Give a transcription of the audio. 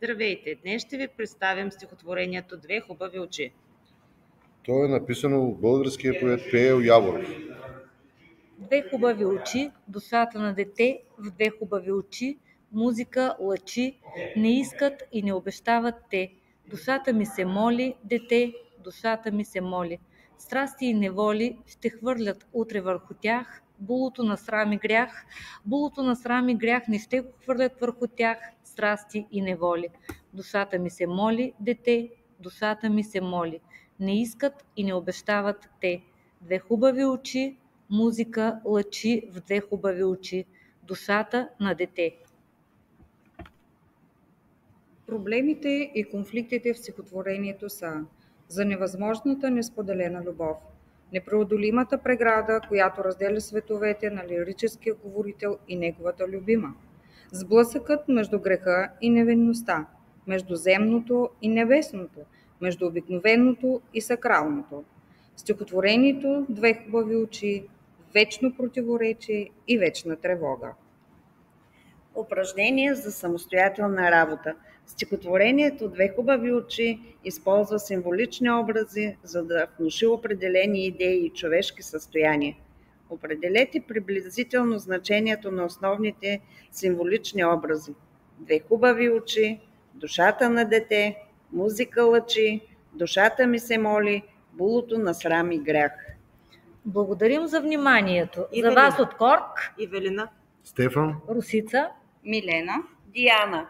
Здравейте! Днес ще ви представим стихотворението «Две хубави очи». То е написано от българския поет Пеел Яворов. Две хубави очи, душата на дете в две хубави очи, музика, лъчи, не искат и не обещават те. Душата ми се моли, дете, душата ми се моли. Страсти и неволи ще хвърлят утре върху тях, булото на срам и грях, булото на срам и грях не ще го хвърлят върху тях, страсти и неволи. Душата ми се моли, дете, душата ми се моли. Не искат и не обещават те. Две хубави очи, музика, лъчи в две хубави очи, душата на дете. Проблемите и конфликтите в стихотворението са за невъзможната несподелена любов, непреодолимата преграда, която разделя световете на лирическия говорител и неговата любима, сблъсъкът между греха и невинността, между земното и небесното, между обикновеното и сакралното. Стихотворението «Две хубави очи», вечно противоречие и вечна тревога. Упражнение за самостоятелна работа. Стихотворението «Две хубави очи» използва символични образи, за да внуши определени идеи и човешки състояния. Определете приблизително значението на основните символични образи. Две хубави очи, душата на дете, музика лъчи, душата ми се моли, булото на срам и грях. Благодарим за вниманието. И За вас от Корк, Ивелина, Стефан. Русица, Милена, Диана.